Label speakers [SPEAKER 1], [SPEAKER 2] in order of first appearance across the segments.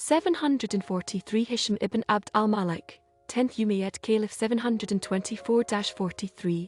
[SPEAKER 1] 743 Hisham ibn Abd al-Malik, 10th Umayyad Caliph 724-43,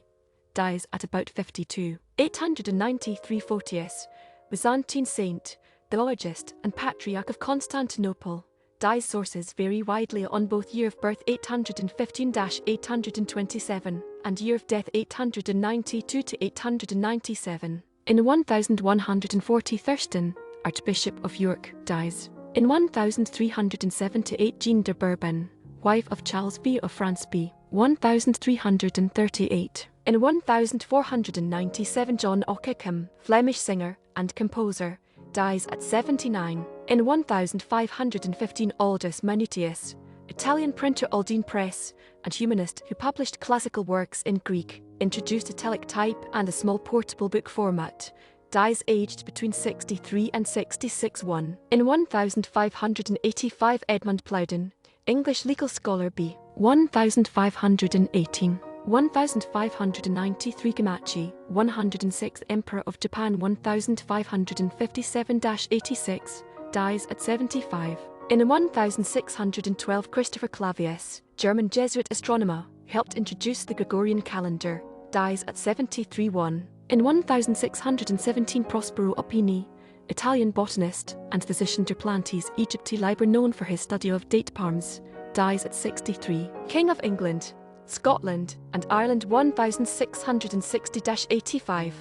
[SPEAKER 1] dies at about 52. 893 Photius, Byzantine saint, theologist and Patriarch of Constantinople, dies. Sources vary widely on both year of birth 815-827 and year of death 892-897. In 1140 Thurstan, Archbishop of York, dies. In 1378 Jeanne de Bourbon, wife of Charles V of France b. 1338. In 1497 John Ockeghem, Flemish singer and composer, dies at 79. In 1515 Aldus Manutius, Italian printer Aldine Press and humanist who published classical works in Greek, introduced italic type and a small portable book format, dies aged between 63 and 66. 1. In 1585 Edmund Plowden, English legal scholar b. 1518. 1593 Ōgimachi, 106th Emperor of Japan 1557-86, dies at 75. In 1612 Christopher Clavius, German Jesuit astronomer, helped introduce the Gregorian calendar, dies at 73. 1. In 1617 Prospero Alpini, Italian botanist and physician to Plantis Aegypti liber known for his study of date palms, dies at 63. King of England, Scotland and Ireland 1660-85,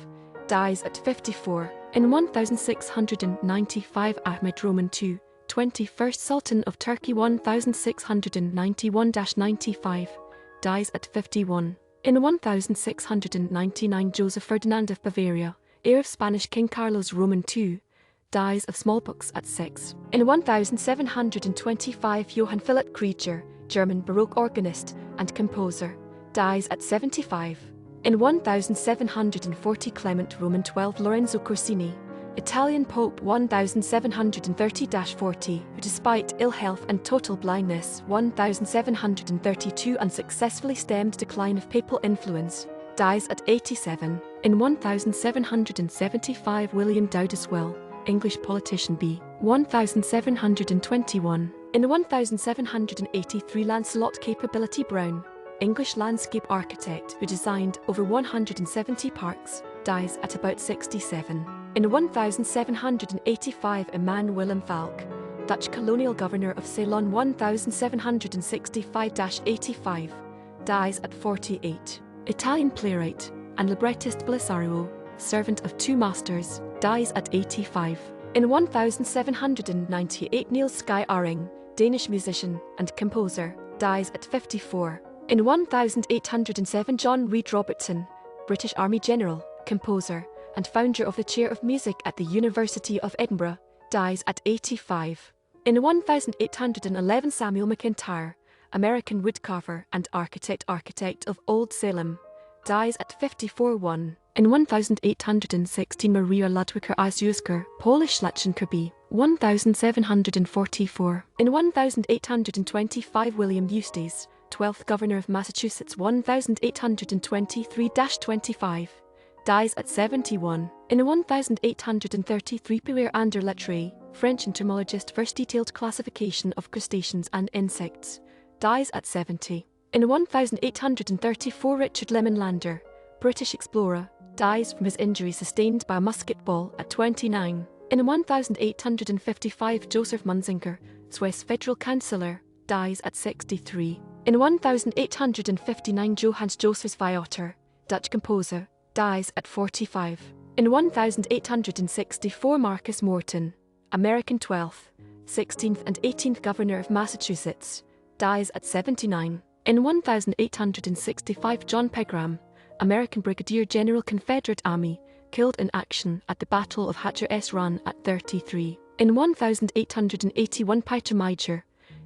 [SPEAKER 1] dies at 54. In 1695 Ahmed II, 21st Sultan of Turkey 1691-95, dies at 51. In 1699 Jozef Ferdinand of Bavaria, heir of Spanish King Carlos Roman II, dies of smallpox at 6. In 1725 Johann Philipp Krieger, German Baroque organist and composer, dies at 75. In 1740 Clement XII Lorenzo Corsini, Italian Pope 1730-40, who despite ill health and total blindness 1732 unsuccessfully stemmed decline of papal influence, dies at 87. In 1775 William Dowdeswell, English politician b. 1721. In 1783 Lancelot Capability Brown, English landscape architect who designed over 170 parks, dies at about 67. In 1785 Iman Willem Falck, Dutch colonial governor of Ceylon 1765-85, dies at 48. Italian playwright and librettist Belisario, servant of two masters, dies at 85. In 1798 Niels Schiørring, Danish musician and composer, dies at 54. In 1807 John Reid Robertson, British Army general, composer, and founder of the Chair of Music at the University of Edinburgh, dies at 85. In 1811 Samuel McIntire, American woodcarver and architect of Old Salem, dies at 54. 1. In 1816 Maria Ludwika Rzewuska, Polish Szlachcianka b. 1744. In 1825 William Eustace, 12th Governor of Massachusetts 1823-25, dies at 71. In 1833 Pierre André Latreille, French entomologist, first detailed classification of crustaceans and insects, dies at 70. In 1834 Richard Lemon Lander, British explorer, dies from his injury sustained by a musket ball at 29. In 1855 Joseph Munzinger, Swiss federal councillor, dies at 63. In 1859 Johannes Josephus Viotter, Dutch composer, dies at 45. In 1864 Marcus Morton, American 12th, 16th and 18th Governor of Massachusetts, dies at 79. In 1865 John Pegram, American Brigadier General Confederate Army, killed in action at the Battle of Hatteras Run at 33. In 1881 Pieter Meijer,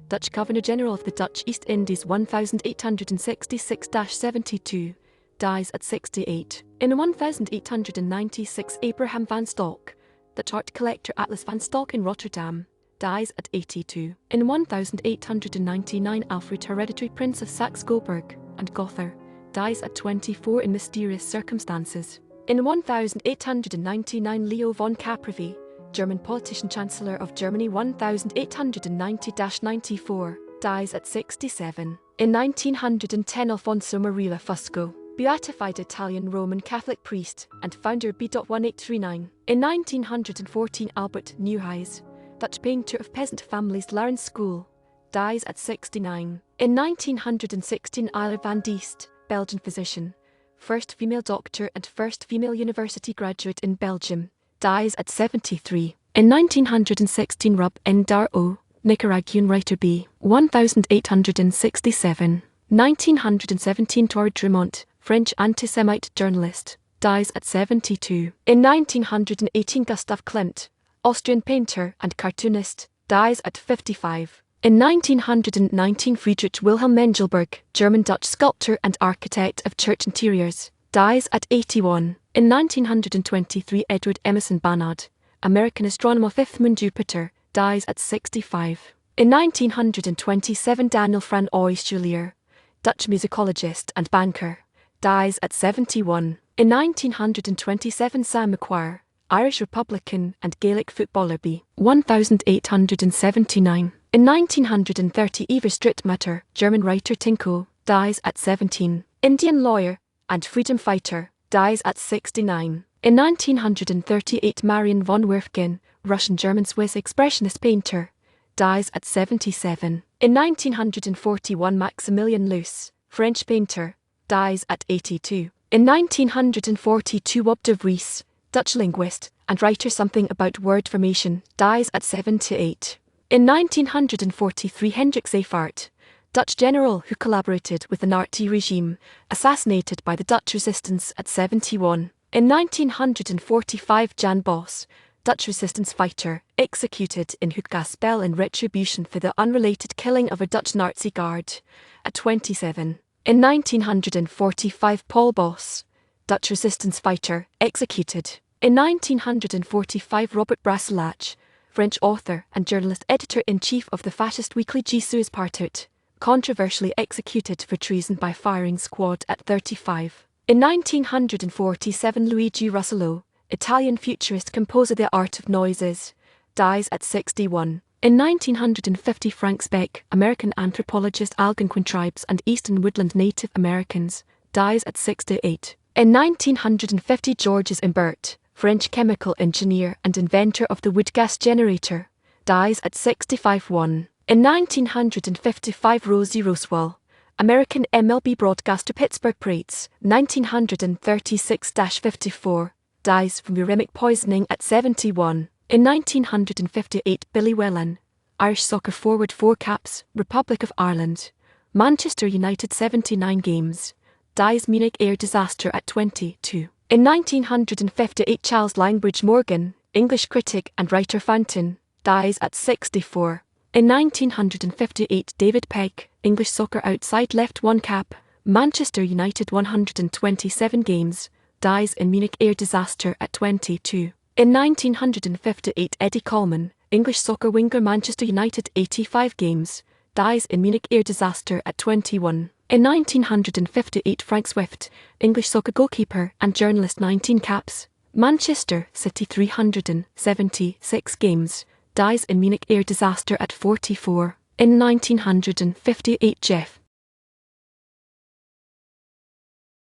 [SPEAKER 1] Dutch Governor-General of the Dutch East Indies 1866-72, dies at 68. In 1896 Abraham van Stalk, Dutch art collector Atlas van Stalk in Rotterdam, dies at 82. In 1899 Alfred, hereditary Prince of Saxe-Coburg and Gotha, dies at 24 in mysterious circumstances. In 1899 Leo von Caprivi, German politician, Chancellor of Germany 1890-94, dies at 67. In 1910, Alfonso Maria Fusco, beatified Italian Roman Catholic priest and founder B.1839. In 1914, Albert Nieuwhuis, Dutch painter of peasant families, Lawrence School, dies at 69. In 1916, Ila van Diest, Belgian physician, first female doctor and first female university graduate in Belgium, dies at 73. In 1916, Rub N. Dar O, Nicaraguan writer B. 1867. 1917, Tour Dremont, French anti-Semite journalist, dies at 72. In 1918, Gustav Klimt, Austrian painter and cartoonist, dies at 55. In 1919, Friedrich Wilhelm Mengelberg, German-Dutch sculptor and architect of church interiors, dies at 81. In 1923, Edward Emerson Barnard, American astronomer, fifth moon Jupiter, dies at 65. In 1927, Daniel Franois Julier, Dutch musicologist and banker, dies at 71. In 1927, Sam Macquarie, Irish Republican and Gaelic footballer B. 1879. In 1930, Eva Strittmatter, German writer Tinko, dies at 17. Indian lawyer and freedom fighter, dies at 69. In 1938, Marian von Werfgen, Russian-German-Swiss expressionist painter, dies at 77. In 1941, Maximilien Loos, French painter, dies at 82. In 1942, Wop de Vries, Dutch linguist and writer something about word formation, dies at 78. In 1943, Hendrik Zeevaart, Dutch general who collaborated with the Nazi regime, assassinated by the Dutch resistance at 71. In 1945, Jan Bos, Dutch resistance fighter, executed in Hoogkaspel in retribution for the unrelated killing of a Dutch Nazi guard, at 27. In 1945, Paul Bos, Dutch resistance fighter, executed. In 1945, Robert Brasillach, French author and journalist, editor-in-chief of the fascist weekly Jesus Partout, controversially executed for treason by firing squad at 35. In 1947, Luigi Russolo, Italian futurist composer, The Art of Noises, dies at 61. In 1950, Frank Speck, American anthropologist, Algonquin tribes and Eastern Woodland Native Americans, dies at 68. In 1950, Georges Imbert, French chemical engineer and inventor of the wood gas generator, dies at 65. In 1955, Rosie Rosewell, American MLB broadcaster, Pittsburgh Pirates, 1936-54, dies from uremic poisoning at 71. In 1958, Billy Whelan, Irish soccer forward, 4 caps, Republic of Ireland, Manchester United, 79 games, dies Munich air disaster at 22. In 1958, Charles Langbridge Morgan, English critic and writer, Fountain, dies at 64. In 1958, David Pegg, English soccer outside left, 1 cap, Manchester United, 127 games, dies in Munich air disaster at 22. In 1958, Eddie Coleman, English soccer winger, Manchester United, 85 games, dies in Munich air disaster at 21. In 1958, Frank Swift, English soccer goalkeeper and journalist, 19 caps, Manchester City, 376 games, dies in Munich air disaster at 44. In 1958, Jeff